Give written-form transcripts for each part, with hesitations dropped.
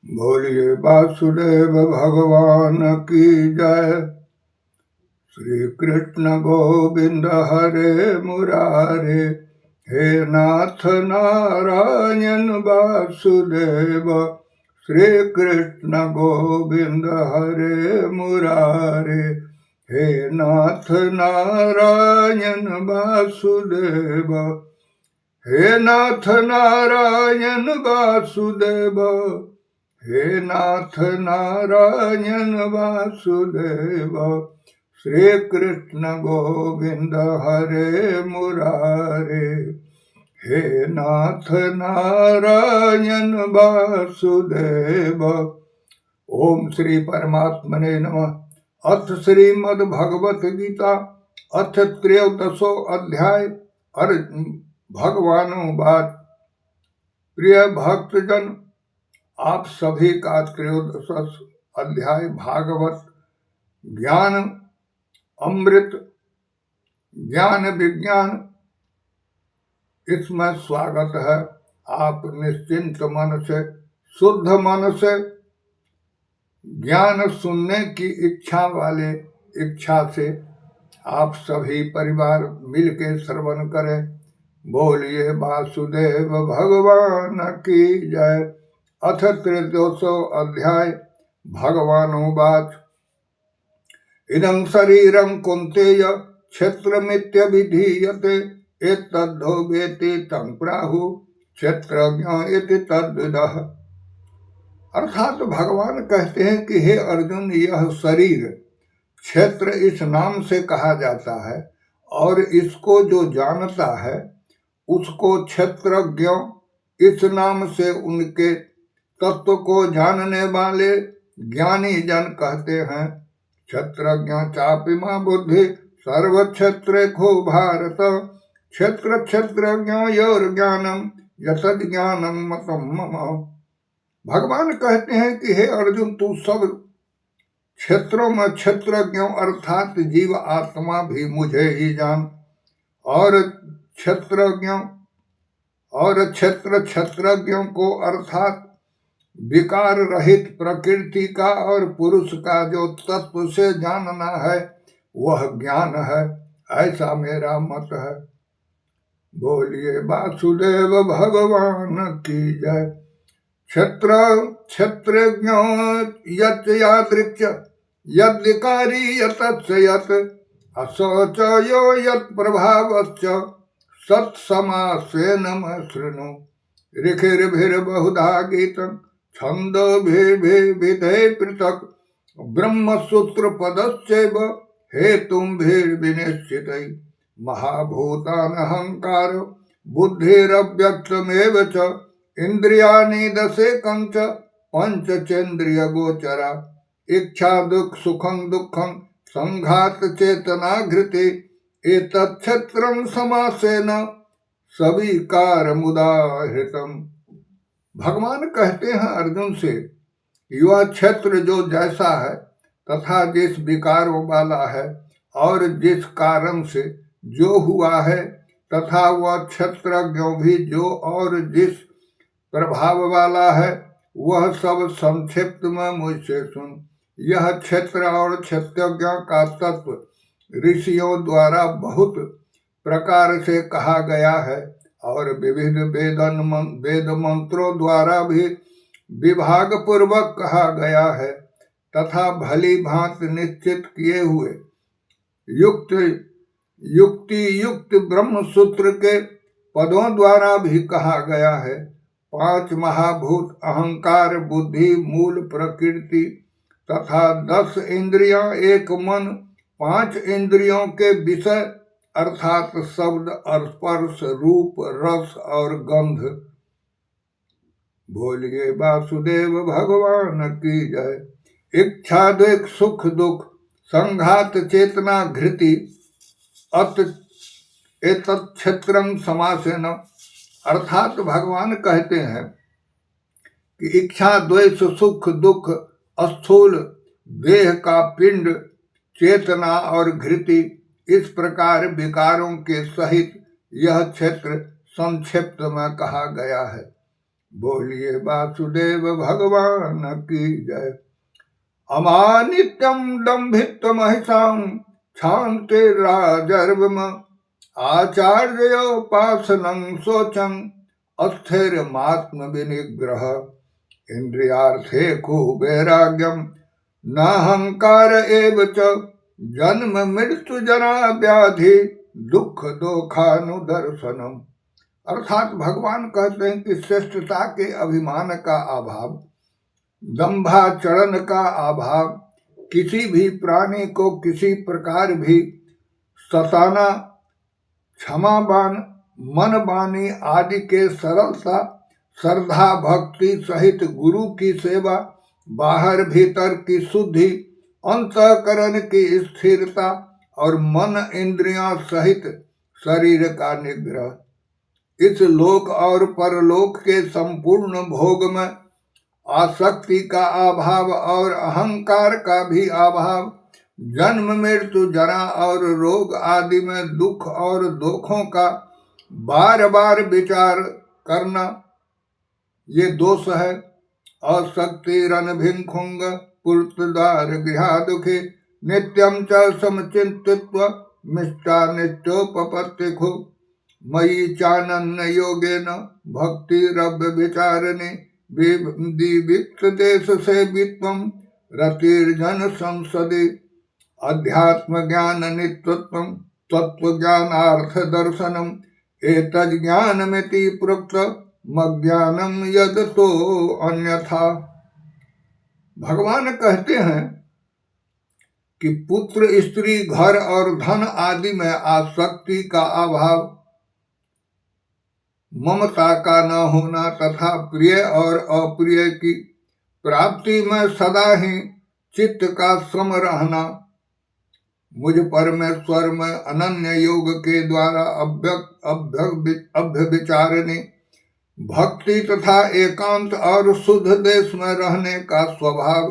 बोलिए वासुदेव भगवान की जय। श्री कृष्ण गोविंद हरे मुरारे, हे नाथ नारायण वासुदेव। श्री कृष्ण गोविंद हरे मुरारे, हे नाथ नारायण वासुदेव। हे नाथ नारायण वासुदेव, हे नाथ नारायण वासुदेव। श्री कृष्ण गोविंद हरे मुरारे, हे नाथ नारायण वासुदेव। ओम श्री परमात्मने नमः। अथ श्रीमद् भगवत गीता अथ त्रयोदशो अध्याय। भगवानुवाच। प्रिय भक्तजन, आप सभी का त्रयोदश अध्याय भागवत ज्ञान अमृत ज्ञान विज्ञान, इसमें स्वागत है। आप निश्चिंत मन से, शुद्ध मन से ज्ञान सुनने की इच्छा से आप सभी परिवार मिलके श्रवण करें। बोलिए वासुदेव भगवान की जय। अथ त्रयोदशो अध्याय। भगवानुवाच। इदं शरीरं कौन्तेय क्षेत्रमित्यभिधीयते, एतद्धो वेति तं प्राहुः क्षेत्रज्ञ इति तद्विदः। अर्थात भगवान कहते हैं कि हे अर्जुन, यह शरीर क्षेत्र इस नाम से कहा जाता है, और इसको जो जानता है उसको क्षेत्रज्ञ इस नाम से, उनके तत्व को जानने वाले ज्ञानी जन कहते हैं। क्षेत्रज्ञ चापि मा बुद्धि सर्व क्षेत्रेषु भारत, क्षेत्र क्षेत्रज्ञयोर ज्ञानम यतद ज्ञानम मतम मम। भगवान कहते हैं कि हे अर्जुन, तू सब क्षेत्रों में क्षेत्रज्ञों अर्थात जीव आत्मा भी मुझे ही जान, और क्षेत्रज्ञों और क्षेत्रज्ञों को अर्थात विकार रहित प्रकृति का और पुरुष का जो तत्व से जानना है वह ज्ञान है, ऐसा मेरा मत है। बोलिए वासुदेव भगवान की जय। क्षेत्रज्ञो यत् यादृक्ष यद्विकारी यतस्य यत् असोचयो यत् प्रभावश्च सत्समासेन शृणु। ऋखिर्भिर्बहुधा गीतं छन्दोभिर्विविधैः पृथक्, ब्रह्मसूत्रपदश्चैव हेतुभिर्विनिश्चितैः। महाभूतानहङ्कार बुद्धिरव्यक्तमेव च, इन्द्रियाणि दशेकं च पञ्चचेन्द्रियगोचरा। इच्छा दुःख सुखं दुःखं संघात चेतना घृति, एतत् क्षेत्रं समासेन सविकारमुदाहृतम्। भगवान कहते हैं अर्जुन से, यह क्षेत्र जो जैसा है तथा जिस विकारों वाला है और जिस कारण से जो हुआ है, तथा वह क्षेत्रज्ञ भी जो और जिस प्रभाव वाला है, वह सब संक्षिप्त में मुझसे सुन। यह क्षेत्र और क्षेत्रज्ञ का तत्व ऋषियों द्वारा बहुत प्रकार से कहा गया है, और विविध वेद मंत्रों द्वारा भी विभाग पूर्वक कहा गया है, तथा भली भांति निश्चित किए हुए युक्त ब्रह्म सूत्र के पदों द्वारा भी कहा गया है। 5 महाभूत अहंकार बुद्धि मूल प्रकृति तथा 10 इंद्रियां एक मन, 5 इंद्रियों के विषय अर्थात शब्द स्पर्श रूप रस और गंध। बोलिए वासुदेव भगवान की जय। इच्छा दुख सुख दुख संघात चेतना घृति, अत एतत् क्षेत्रं समासेन। अर्थात भगवान कहते हैं कि इच्छा द्वेष सुख दुख स्थूल देह का पिंड, चेतना और घृति, इस प्रकार विकारों के सहित यह क्षेत्र संक्षिप्त में कहा गया है। बोलिए वासुदेव भगवान की जय। अमानित्यं दम्भित्वमहिंसां क्षान्ते राजर्वम आचार्योपासनं शोचं अस्थिरमात्म विनिग्रह इंद्रियार्थे वैराग्यम नाहंकार एव च जन्म मृत्यु जरा व्याधि दुख दोखानुदर्शनम। अर्थात भगवान कहते हैं कि श्रेष्ठता के अभिमान का अभाव, दंभाचरण का अभाव, किसी भी प्राणी को किसी प्रकार भी सताना, क्षमावान, मन वाणी आदि के सरलता, श्रद्धा भक्ति सहित गुरु की सेवा, बाहर भीतर की शुद्धि, अंतःकरण की स्थिरता और मन इंद्रियां सहित शरीर का निग्रह। इस लोक और परलोक के संपूर्ण भोग में आसक्ति का अभाव और अहंकार का भी अभाव, जन्म मृत्यु जरा और रोग आदि में दुख और दोषों का बार बार विचार करना, ये दोष है। असक्तिरनभिंखुंग पुत्रदार गृहा दुखे नित्यं च समचिंतित्व मिष्टा नित्योपपत्तिखु मयि चानन्य योगेन भक्तिरव्य विचारणे विविक्त देश से वित्वम रतिर्जन संसदे अध्यात्म ज्ञान नित्यत्व तत्व ज्ञानार्थ दर्शनम एतज् ज्ञानमिति प्रोक्त मज्ञानम यद तो अन्यथा। भगवान कहते हैं कि पुत्र, स्त्री, घर और धन आदि में आसक्ति का अभाव, ममता का न होना तथा प्रिय और अप्रिय की प्राप्ति में सदा ही चित्त का सम रहना, मुझ परमेश्वर में अनन्य योग के द्वारा अभ्य विचारने, भक्ति तथा एकांत और शुद्ध देश में रहने का स्वभाव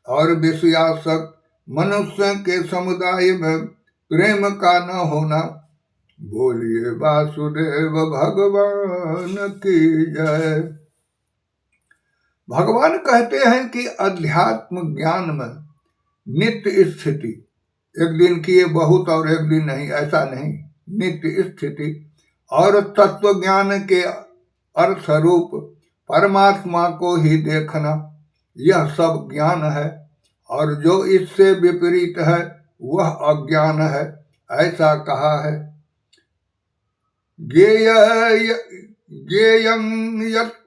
और विषयासक्त मनुष्य के समुदाय में प्रेम का न होना। बोलिए वासुदेव भगवान की जय। भगवान कहते हैं कि अध्यात्म ज्ञान में नित्य स्थिति, एक दिन किए बहुत और एक दिन नहीं, ऐसा नहीं, नित्य स्थिति और तत्व ज्ञान के अर्थ रूप परमात्मा को ही देखना, यह सब ज्ञान है और जो इससे विपरीत है वह अज्ञान है, ऐसा कहा है। ज्ञेयं यत्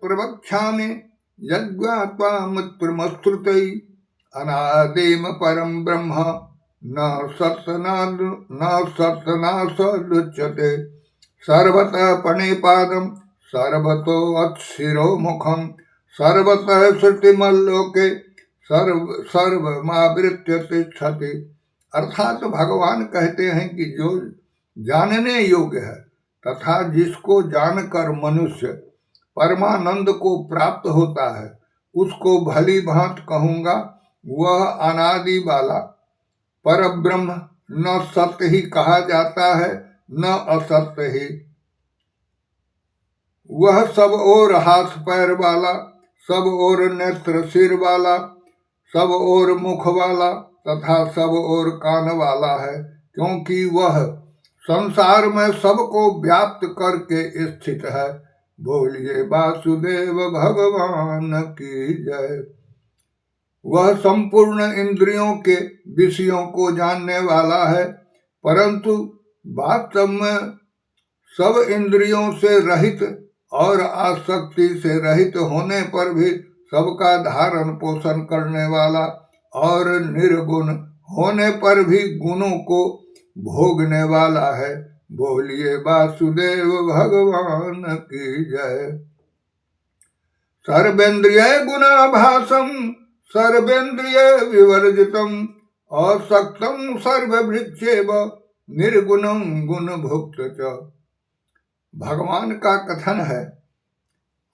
प्रवक्ष्यामि यद्ज्ञात्वा मत्प्रमश्रुतै अनादिम परम ब्रह्म न सत्तनासदुच्यते सर्वतः प्रणिपादं सर्वतो अक्षिरोमुखं सर्वतः श्रुतिमल्लोके सर्वमावृत्य तिष्ठति। अर्थात भगवान कहते हैं कि जो जानने योग्य है तथा जिसको जानकर मनुष्य परमानंद को प्राप्त होता है, उसको भली भांत कहूँगा, वह अनादि वाला परब्रह्म न सत्य ही कहा जाता है न असत्य ही, वह सब और हाथ पैर वाला, सब और नेत्र सिर वाला, सब और मुख वाला तथा सब और कान वाला है, क्योंकि वह संसार में सबको व्याप्त करके स्थित है। बोलिए वासुदेव भगवान की जय। वह संपूर्ण इंद्रियों के विषयों को जानने वाला है, परंतु वास्तव में सब इंद्रियों से रहित और आसक्ति से रहित होने पर भी सबका धारण पोषण करने वाला और निर्गुण होने पर भी गुणों को भोगने वाला है। बोलिए वासुदेव भगवान की जय। सर्वेन्द्रिय गुणाभासम सर्वेन्द्रिय विवर्जितम असक्तम सर्वभृक्षेव निर्गुणं गुण भुक्त च। भगवान का कथन है,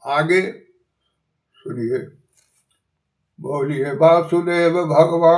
आगे सुनिए। बोलिए वासुदेव भगवान